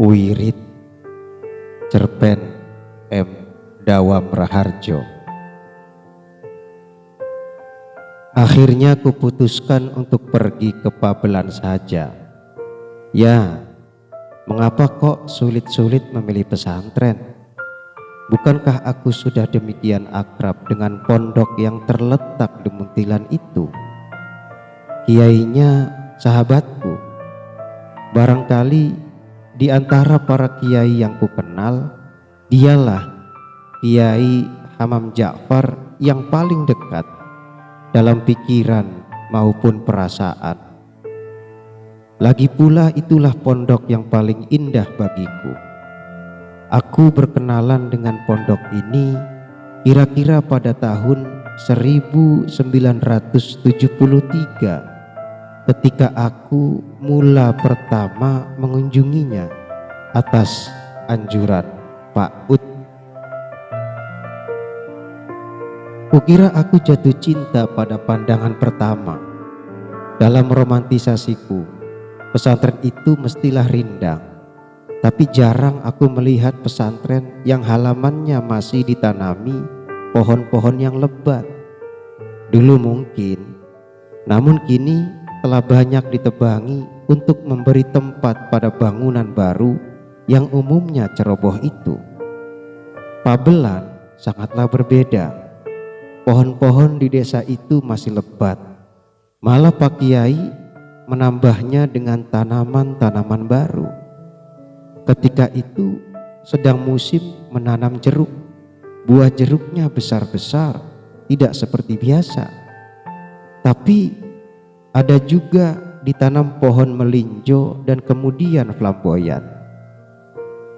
Wirid, cerpen M. Dawam Raharjo. Akhirnya kuputuskan untuk pergi ke Pabelan saja. Ya, mengapa kok sulit-sulit memilih pesantren? Bukankah aku sudah demikian akrab dengan pondok yang terletak di Muntilan itu? Kiainya sahabatku. Barangkali di antara para kiai yang kukenal, dialah Kiai Hamam Ja'far yang paling dekat dalam pikiran maupun perasaan. Lagi pula itulah pondok yang paling indah bagiku. Aku berkenalan dengan pondok ini kira-kira pada tahun 1973 ketika aku mula pertama mengunjunginya atas anjuran Pak Ud. Kukira aku jatuh cinta pada pandangan pertama. Dalam romantisasiku, pesantren itu mestilah rindang. Tapi jarang aku melihat pesantren yang halamannya masih ditanami pohon-pohon yang lebat. Dulu mungkin, namun kini telah banyak ditebangi untuk memberi tempat pada bangunan baru yang umumnya ceroboh itu. Pabelan sangatlah berbeda. Pohon-pohon di desa itu masih lebat. Malah Pak Kiai menambahnya dengan tanaman-tanaman baru. Ketika itu sedang musim menanam jeruk. Buah jeruknya besar-besar, tidak seperti biasa. Tapi ada juga ditanam pohon melinjo dan kemudian flamboyan.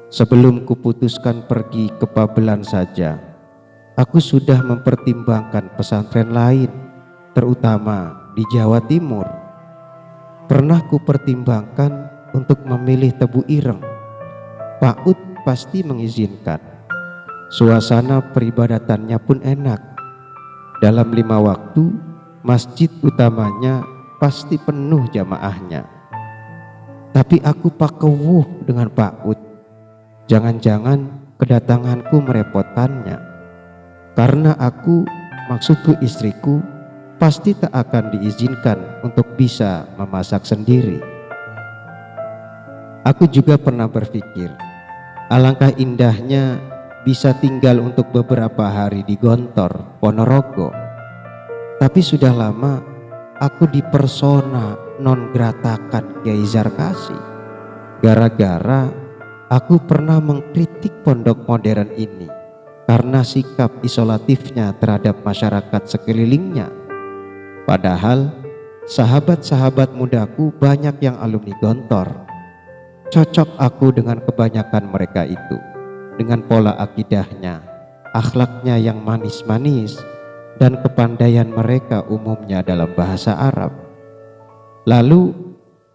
Sebelum kuputuskan pergi ke Pabelan saja, aku sudah mempertimbangkan pesantren lain, terutama di Jawa Timur. Pernah kupertimbangkan untuk memilih Tebu Ireng. Pak Ud pasti mengizinkan. Suasana peribadatannya pun enak. Dalam 5 waktu, masjid utamanya pasti penuh jamaahnya. Tapi aku pakewuh dengan Pak Ud. Jangan-jangan kedatanganku merepotkannya. Karena maksudku istriku, pasti tak akan diizinkan untuk bisa memasak sendiri. Aku juga pernah berpikir, alangkah indahnya bisa tinggal untuk beberapa hari di Gontor, Ponorogo. Tapi sudah lama aku dipersona non gratakan Kiai Zarkasi. Gara-gara aku pernah mengkritik pondok modern ini karena sikap isolatifnya terhadap masyarakat sekelilingnya. Padahal sahabat-sahabat mudaku banyak yang alumni Gontor. Cocok aku dengan kebanyakan mereka itu, dengan pola akidahnya, akhlaknya yang manis-manis, dan kepandaian mereka umumnya dalam bahasa Arab. Lalu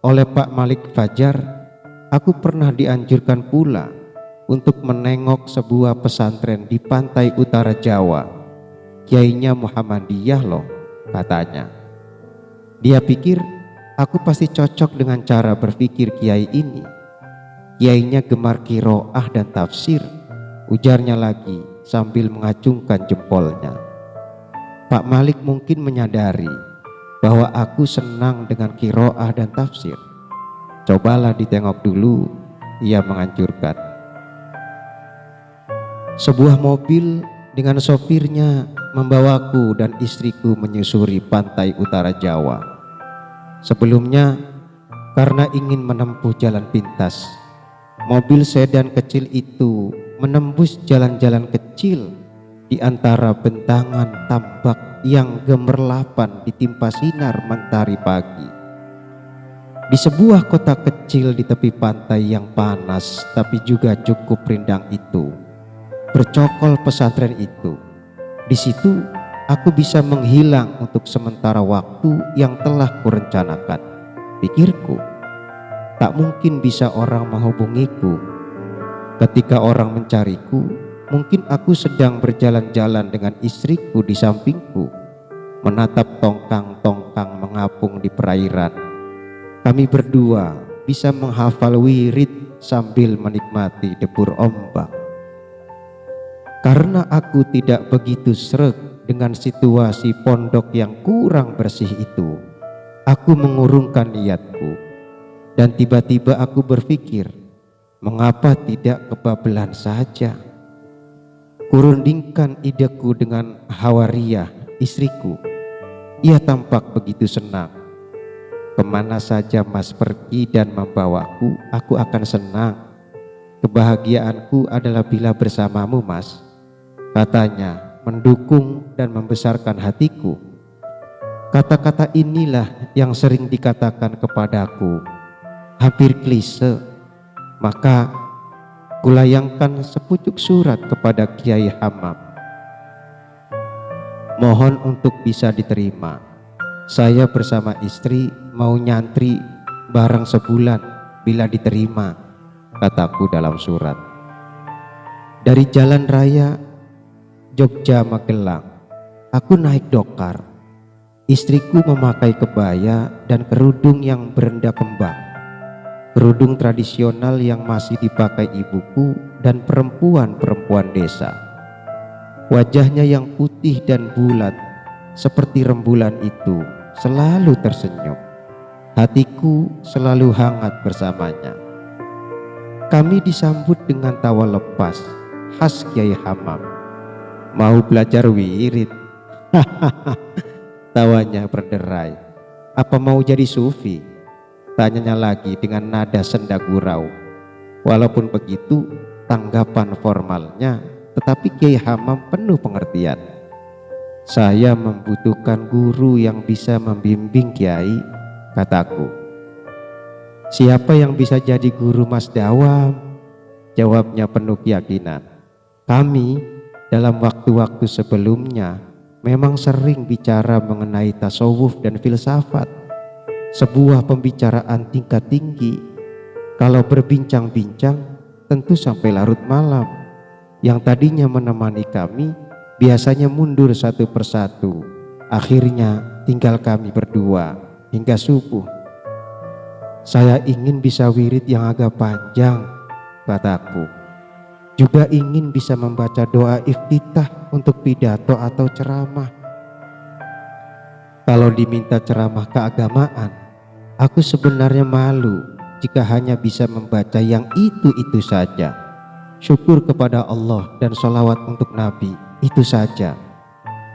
oleh Pak Malik Fajar, aku pernah dianjurkan pula untuk menengok sebuah pesantren di pantai utara Jawa. Kiainya Muhammadiyah loh, katanya. Dia pikir aku pasti cocok dengan cara berpikir kiai ini. Kiainya gemar qiraah dan tafsir, ujarnya lagi sambil mengacungkan jempolnya. Pak Malik mungkin menyadari bahwa aku senang dengan qiraah dan tafsir. Cobalah ditengok dulu, ia menganjurkan. Sebuah mobil dengan sopirnya membawaku dan istriku menyusuri pantai utara Jawa. Sebelumnya, karena ingin menempuh jalan pintas, mobil sedan kecil itu menembus jalan-jalan kecil di antara bentangan tambak yang gemerlapan ditimpa sinar mentari pagi. Di sebuah kota kecil di tepi pantai yang panas tapi juga cukup rindang itu, bercokol pesantren itu. Di situ aku bisa menghilang untuk sementara waktu yang telah kurencanakan. Pikirku, tak mungkin bisa orang menghubungiku. Ketika orang mencariku, mungkin aku sedang berjalan-jalan dengan istriku di sampingku, menatap tongkang-tongkang mengapung di perairan. Kami berdua bisa menghafal wirid sambil menikmati debur ombak. Karena aku tidak begitu sreg dengan situasi pondok yang kurang bersih itu, aku mengurungkan niatku. Dan tiba-tiba aku berpikir, mengapa tidak kebabelan saja? Kurundingkan ideku dengan Hawariyah, istriku. Ia tampak begitu senang. Kemana saja Mas pergi dan membawaku, aku akan senang. Kebahagiaanku adalah bila bersamamu, Mas, katanya, mendukung dan membesarkan hatiku. Kata-kata inilah yang sering dikatakan kepadaku, hampir klise. Maka kulayangkan sepucuk surat kepada Kiai Hamam. Mohon untuk bisa diterima. Saya bersama istri mau nyantri barang sebulan bila diterima, kataku dalam surat. Dari jalan raya Jogja Magelang, aku naik dokar. Istriku memakai kebaya dan kerudung yang berenda kembang, kerudung tradisional yang masih dipakai ibuku dan perempuan-perempuan desa. Wajahnya yang putih dan bulat seperti rembulan itu selalu tersenyum. Hatiku selalu hangat bersamanya. Kami disambut dengan tawa lepas khas Kiai Hamam. Mau belajar wirid? Tawanya berderai. Apa mau jadi sufi? Tanyanya lagi dengan nada senda gurau. Walaupun begitu tanggapan formalnya, tetapi Kiai Hamam penuh pengertian. Saya membutuhkan guru yang bisa membimbing Kiai, kataku. Siapa yang bisa jadi guru Mas Dawam? Jawabnya penuh keyakinan. Kami dalam waktu-waktu sebelumnya memang sering bicara mengenai tasawuf dan filsafat, sebuah pembicaraan tingkat tinggi. Kalau berbincang-bincang tentu sampai larut malam. Yang tadinya menemani kami biasanya mundur satu persatu. Akhirnya tinggal kami berdua hingga subuh. Saya ingin bisa wirid yang agak panjang, kataku. Juga ingin bisa membaca doa iftitah untuk pidato atau ceramah. Kalau diminta ceramah keagamaan, aku sebenarnya malu jika hanya bisa membaca yang itu-itu saja. Syukur kepada Allah dan sholawat untuk Nabi, itu saja.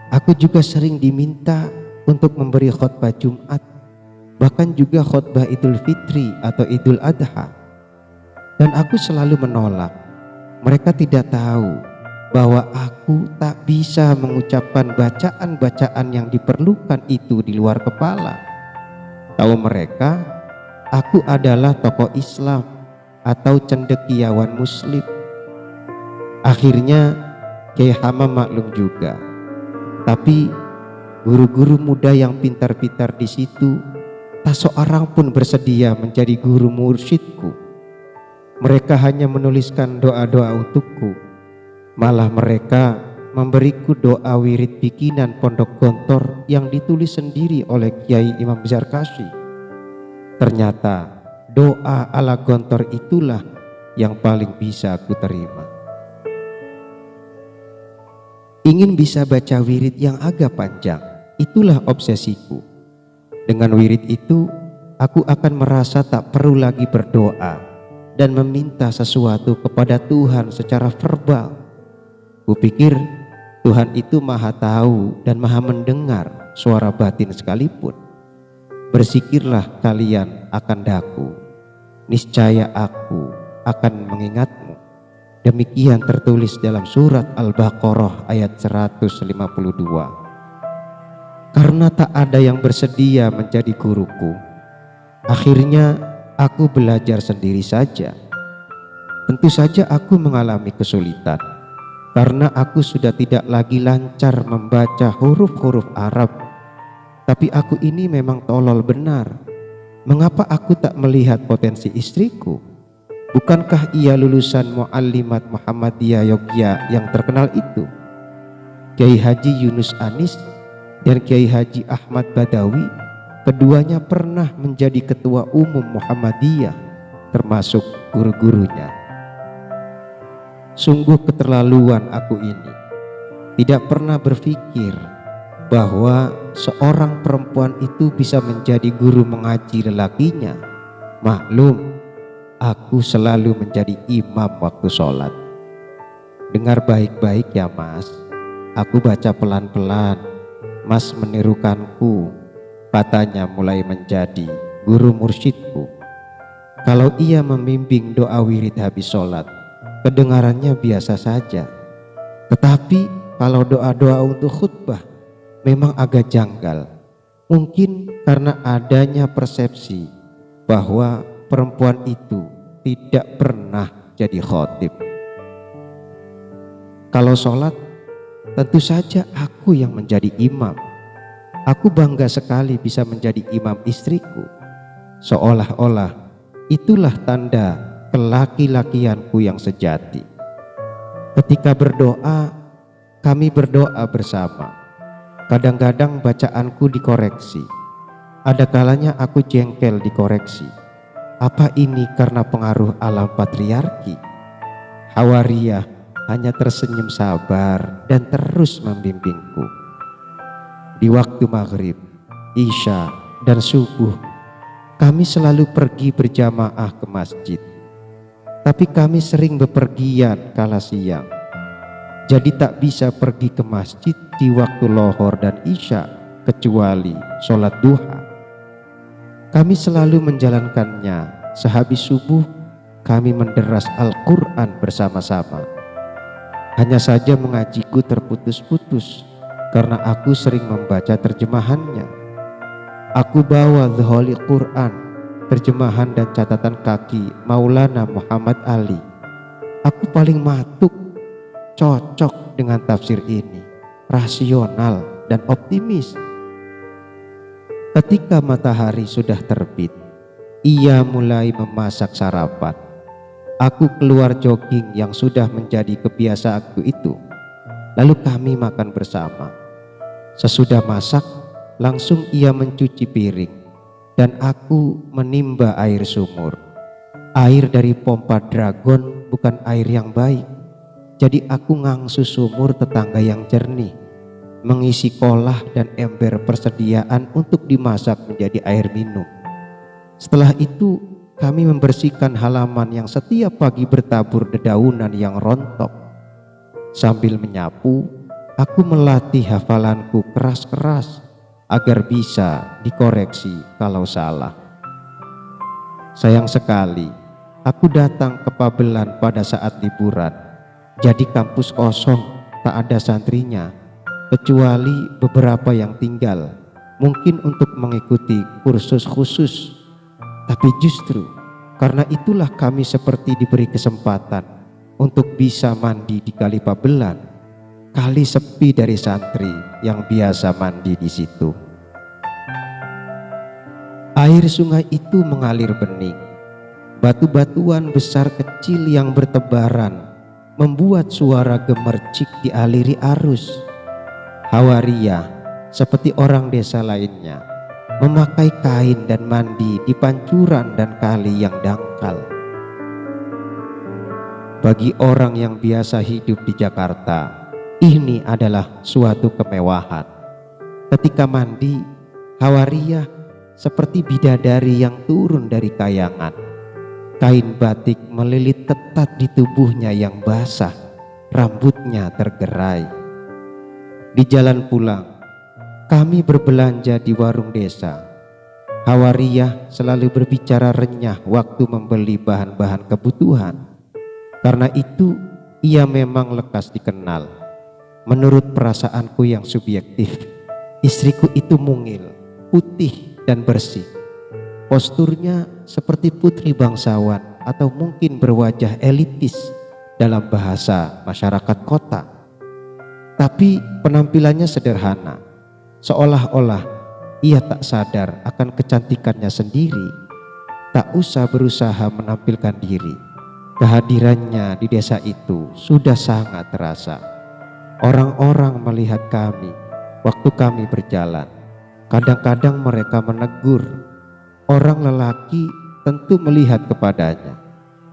Aku juga sering diminta untuk memberi khutbah Jumat, bahkan juga khutbah Idul Fitri atau Idul Adha. Dan aku selalu menolak. Mereka tidak tahu bahwa aku tak bisa mengucapkan bacaan-bacaan yang diperlukan itu di luar kepala. Tahu mereka, aku adalah tokoh Islam atau cendekiawan Muslim. Akhirnya Kiai Hamam maklum juga. Tapi guru-guru muda yang pintar-pintar di situ, tak seorang pun bersedia menjadi guru mursyidku. Mereka hanya menuliskan doa-doa untukku. Malah mereka memberiku doa wirid bikinan Pondok Gontor yang ditulis sendiri oleh Kiai Imam Zarkashi. Ternyata doa ala Gontor itulah yang paling bisa aku terima. Ingin bisa baca wirid yang agak panjang, itulah obsesiku. Dengan wirid itu, aku akan merasa tak perlu lagi berdoa dan meminta sesuatu kepada Tuhan secara verbal. Kupikir Tuhan itu maha tahu dan maha mendengar suara batin sekalipun. Berzikirlah kalian akan daku, niscaya aku akan mengingatmu. Demikian tertulis dalam surat Al-Baqarah ayat 152. Karena tak ada yang bersedia menjadi guruku, akhirnya aku belajar sendiri saja. Tentu saja aku mengalami kesulitan karena aku sudah tidak lagi lancar membaca huruf-huruf Arab. Tapi aku ini memang tolol benar. Mengapa aku tak melihat potensi istriku? Bukankah ia lulusan Muallimat Muhammadiyah Yogyakarta yang terkenal itu? Kiai Haji Yunus Anis dan Kiai Haji Ahmad Badawi, keduanya pernah menjadi ketua umum Muhammadiyah, termasuk guru-gurunya. Sungguh keterlaluan aku ini, tidak pernah berpikir bahwa seorang perempuan itu bisa menjadi guru mengaji lelakinya. Maklum, aku selalu menjadi imam waktu sholat. Dengar baik-baik ya Mas, aku baca pelan-pelan. Mas menirukanku, katanya mulai menjadi guru mursyidku. Kalau ia membimbing doa wirid habis sholat, kedengarannya biasa saja. Tetapi kalau doa-doa untuk khutbah memang agak janggal. Mungkin karena adanya persepsi bahwa perempuan itu tidak pernah jadi khotib. Kalau sholat, tentu saja aku yang menjadi imam. Aku bangga sekali bisa menjadi imam istriku. Seolah-olah itulah tanda kelaki-lakianku yang sejati. Ketika berdoa, kami berdoa bersama. Kadang-kadang bacaanku dikoreksi. Ada kalanya aku jengkel dikoreksi. Apa ini karena pengaruh alam patriarki? Hawariyah hanya tersenyum sabar dan terus membimbingku. Di waktu maghrib, isya, dan subuh, kami selalu pergi berjamaah ke masjid. Tapi kami sering bepergian kala siang. Jadi tak bisa pergi ke masjid di waktu lohor dan isya kecuali sholat duha. Kami selalu menjalankannya. Sehabis subuh kami menderas Al-Quran bersama-sama. Hanya saja mengajiku terputus-putus karena aku sering membaca terjemahannya. Aku bawa The Holy Quran, terjemahan dan catatan kaki Maulana Muhammad Ali. Aku paling matuk, cocok dengan tafsir ini, rasional dan optimis. Ketika matahari sudah terbit, ia mulai memasak sarapan. Aku keluar jogging yang sudah menjadi kebiasaanku itu. Lalu kami makan bersama. Sesudah masak, langsung ia mencuci piring dan aku menimba air sumur. Air dari pompa dragon bukan air yang baik. Jadi aku ngangsu sumur tetangga yang jernih, mengisi kolah dan ember persediaan untuk dimasak menjadi air minum. Setelah itu kami membersihkan halaman yang setiap pagi bertabur dedaunan yang rontok. Sambil menyapu, aku melatih hafalanku keras-keras agar bisa dikoreksi kalau salah. Sayang sekali, aku datang ke Pabelan pada saat liburan. Jadi kampus kosong, tak ada santrinya, kecuali beberapa yang tinggal, mungkin untuk mengikuti kursus khusus. Tapi justru karena itulah kami seperti diberi kesempatan untuk bisa mandi di Kali Pabelan. Kali sepi dari santri yang biasa mandi di situ. Air sungai itu mengalir bening. Batu-batuan besar kecil yang bertebaran membuat suara gemercik dialiri arus. Hawariyah seperti orang desa lainnya memakai kain dan mandi di pancuran dan kali yang dangkal. Bagi orang yang biasa hidup di Jakarta, ini adalah suatu kemewahan. Ketika mandi, Hawariyah seperti bidadari yang turun dari kayangan. Kain batik melilit ketat di tubuhnya yang basah, rambutnya tergerai. Di jalan pulang, kami berbelanja di warung desa. Hawariyah selalu berbicara renyah waktu membeli bahan-bahan kebutuhan. Karena itu ia memang lekas dikenal. Menurut perasaanku yang subjektif, istriku itu mungil, putih dan bersih. Posturnya seperti putri bangsawan atau mungkin berwajah elitis dalam bahasa masyarakat kota. Tapi penampilannya sederhana. Seolah-olah ia tak sadar akan kecantikannya sendiri. Tak usah berusaha menampilkan diri. Kehadirannya di desa itu sudah sangat terasa. Orang-orang melihat kami waktu kami berjalan. Kadang-kadang mereka menegur. Orang lelaki tentu melihat kepadanya.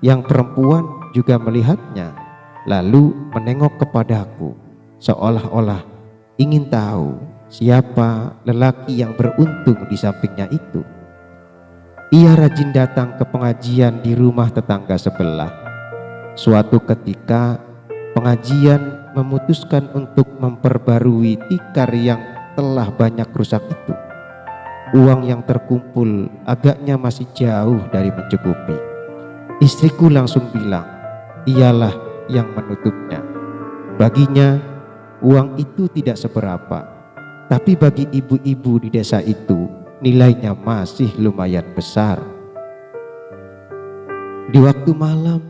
Yang perempuan juga melihatnya, lalu menengok kepadaku, seolah-olah ingin tahu siapa lelaki yang beruntung di sampingnya itu. Ia rajin datang ke pengajian di rumah tetangga sebelah. Suatu ketika, pengajian memutuskan untuk memperbarui tikar yang telah banyak rusak itu. Uang yang terkumpul agaknya masih jauh dari mencukupi. Istriku langsung bilang, ialah yang menutupnya. Baginya, uang itu tidak seberapa, tapi bagi ibu-ibu di desa itu, nilainya masih lumayan besar. Di waktu malam,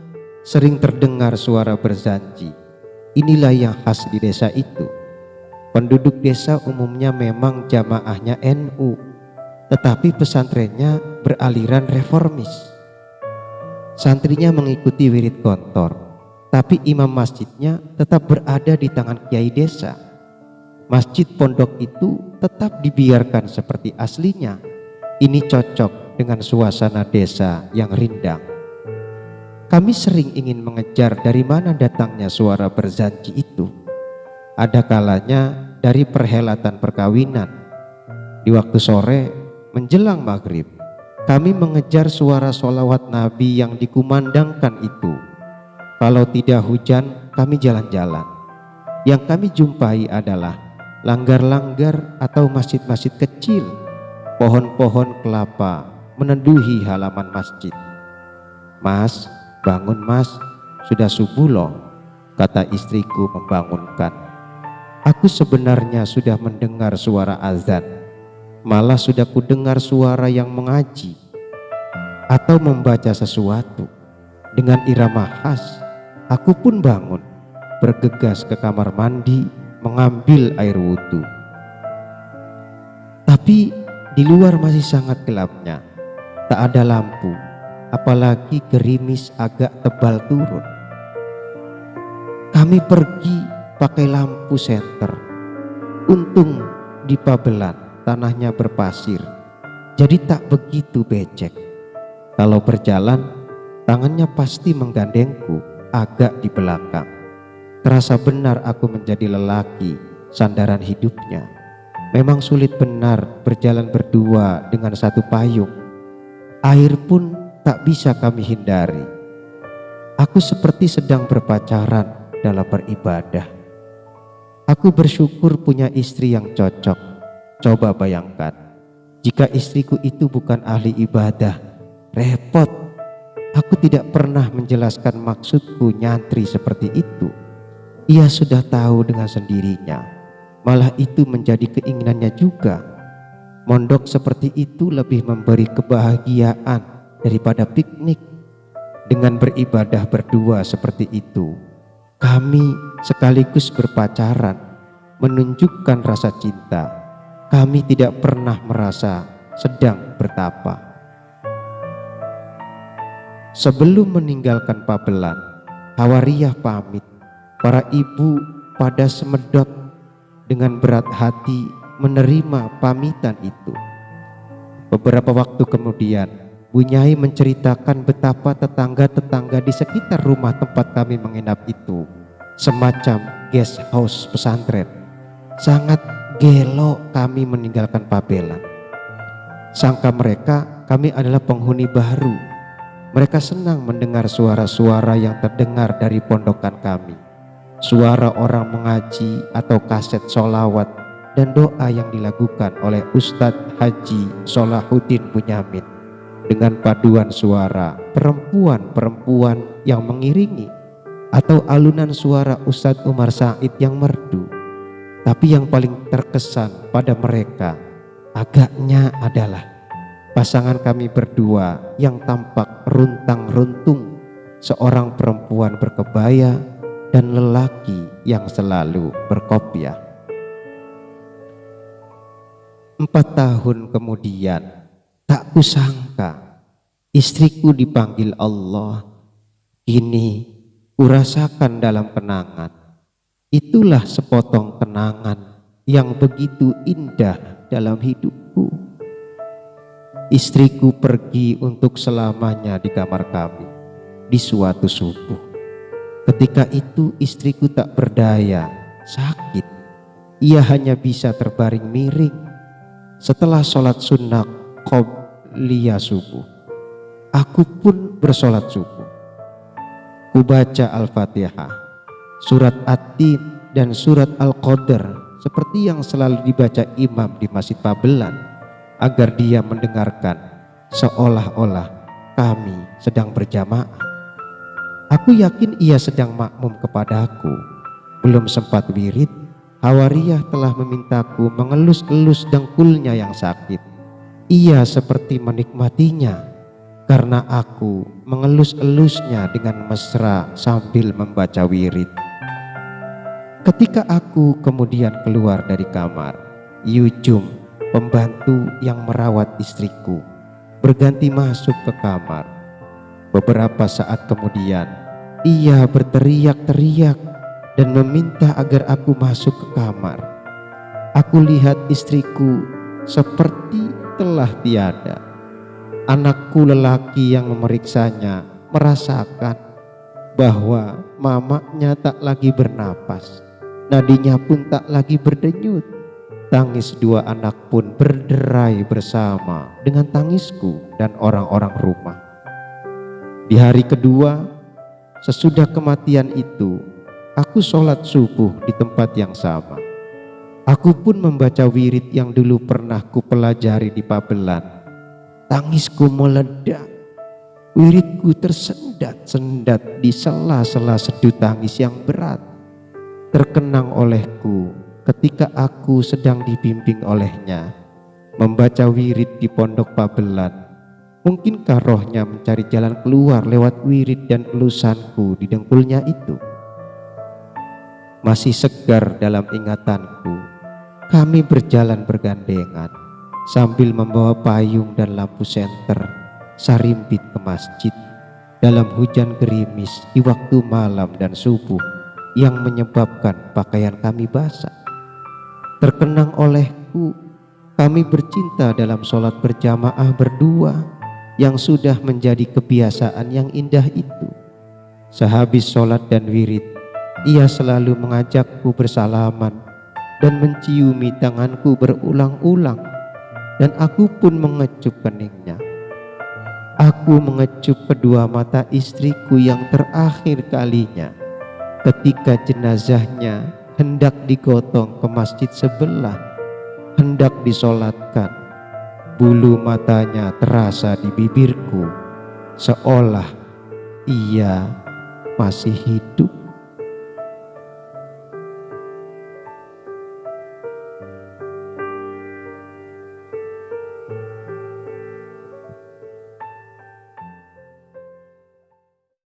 sering terdengar suara berzanji. Inilah yang khas di desa itu. Penduduk desa umumnya memang jamaahnya NU, tetapi pesantrennya beraliran reformis. Santrinya mengikuti wirid gontor, tapi imam masjidnya tetap berada di tangan kiai desa. Masjid pondok itu tetap dibiarkan seperti aslinya. Ini cocok dengan suasana desa yang rindang. Kami sering ingin mengejar dari mana datangnya suara berzanji itu. Ada kalanya dari perhelatan perkawinan. Di waktu sore menjelang maghrib, kami mengejar suara sholawat Nabi yang dikumandangkan itu. Kalau tidak hujan, kami jalan-jalan. Yang kami jumpai adalah langgar-langgar atau masjid-masjid kecil. Pohon-pohon kelapa meneduhi halaman masjid. "Mas, bangun mas, sudah subuh loh," kata istriku membangunkan. Aku sebenarnya sudah mendengar suara azan. Malah sudah kudengar suara yang mengaji atau membaca sesuatu. Dengan irama khas, aku pun bangun, bergegas ke kamar mandi, mengambil air wudhu. Tapi di luar masih sangat gelapnya, tak ada lampu, apalagi gerimis agak tebal turun. Kami pergi pakai lampu senter. Untung di Pabelan tanahnya berpasir, jadi tak begitu becek. Kalau berjalan, tangannya pasti menggandengku agak di belakang. Terasa benar aku menjadi lelaki, sandaran hidupnya. Memang sulit benar berjalan berdua dengan satu payung. Air pun tak bisa kami hindari. Aku seperti sedang berpacaran dalam beribadah. Aku bersyukur punya istri yang cocok. Coba bayangkan, jika istriku itu bukan ahli ibadah, repot. Aku tidak pernah menjelaskan maksudku nyantri seperti itu. Ia sudah tahu dengan sendirinya, malah itu menjadi keinginannya juga. Mondok seperti itu lebih memberi kebahagiaan daripada piknik. Dengan beribadah berdua seperti itu, kami sekaligus berpacaran, menunjukkan rasa cinta. Kami tidak pernah merasa sedang bertapa. Sebelum meninggalkan Pabelan, Hawariah pamit. Para ibu pada semedot dengan berat hati menerima pamitan itu. Beberapa waktu kemudian, Bu Nyai menceritakan betapa tetangga-tetangga di sekitar rumah tempat kami menginap itu semacam guest house pesantren. Sangat gelo kami meninggalkan Pabelan. Sangka mereka kami adalah penghuni baru. Mereka senang mendengar suara-suara yang terdengar dari pondokan kami. Suara orang mengaji atau kaset sholawat dan doa yang dilakukan oleh Ustadz Haji Solahuddin Bunyamin dengan paduan suara perempuan-perempuan yang mengiringi atau alunan suara Ustadz Umar Said yang merdu. Tapi yang paling terkesan pada mereka agaknya adalah pasangan kami berdua yang tampak runtang-runtung, seorang perempuan berkebaya dan lelaki yang selalu berkopiah. 4 tahun kemudian, tak kusangka istriku dipanggil Allah. Kini kurasakan dalam kenangan. Itulah sepotong kenangan yang begitu indah dalam hidupku. istriku pergi untuk selamanya di kamar kami di suatu subuh. Ketika itu istriku tak berdaya, sakit. Ia hanya bisa terbaring miring. Setelah sholat sunnah qobliyah subuh, aku pun bersolat subuh. Kubaca Al-Fatihah, surat At-Tin dan surat Al-Qadr seperti yang selalu dibaca imam di Masjid Pabelan, agar dia mendengarkan seolah-olah kami sedang berjamaah. Aku yakin ia sedang makmum kepadaku. Belum sempat wirid, Hawariyah telah memintaku mengelus-elus dengkulnya yang sakit. Ia seperti menikmatinya karena aku mengelus-elusnya dengan mesra sambil membaca wirid. Ketika aku kemudian keluar dari kamar, Yujum, pembantu yang merawat istriku, berganti masuk ke kamar. Beberapa saat kemudian, ia berteriak-teriak dan meminta agar aku masuk ke kamar. Aku lihat istriku seperti telah tiada. Anakku lelaki yang memeriksanya merasakan bahwa mamanya tak lagi bernapas, nadinya pun tak lagi berdenyut. Tangis dua anak pun berderai bersama dengan tangisku dan orang-orang rumah. Di hari kedua sesudah kematian itu, aku sholat subuh di tempat yang sama. Aku pun membaca wirid yang dulu pernah kupelajari di Pabelan. Tangisku meledak. Wiridku tersendat-sendat di sela-sela sedu tangis yang berat. Terkenang olehku ketika aku sedang dibimbing olehnya membaca wirid di pondok Pabelan. Mungkinkah rohnya mencari jalan keluar lewat wirid dan elusanku di dengkulnya itu? Masih segar dalam ingatanku, kami berjalan bergandengan sambil membawa payung dan lampu senter sarimpit ke masjid dalam hujan gerimis di waktu malam dan subuh yang menyebabkan pakaian kami basah. Terkenang olehku, kami bercinta dalam sholat berjamaah berdua yang sudah menjadi kebiasaan yang indah itu. Sehabis sholat dan wirid, ia selalu mengajakku bersalaman dan menciumi tanganku berulang-ulang, dan aku pun mengecup keningnya. Aku mengecup kedua mata istriku yang terakhir kalinya ketika jenazahnya hendak digotong ke masjid sebelah, hendak disolatkan. Bulu matanya terasa di bibirku, seolah ia masih hidup.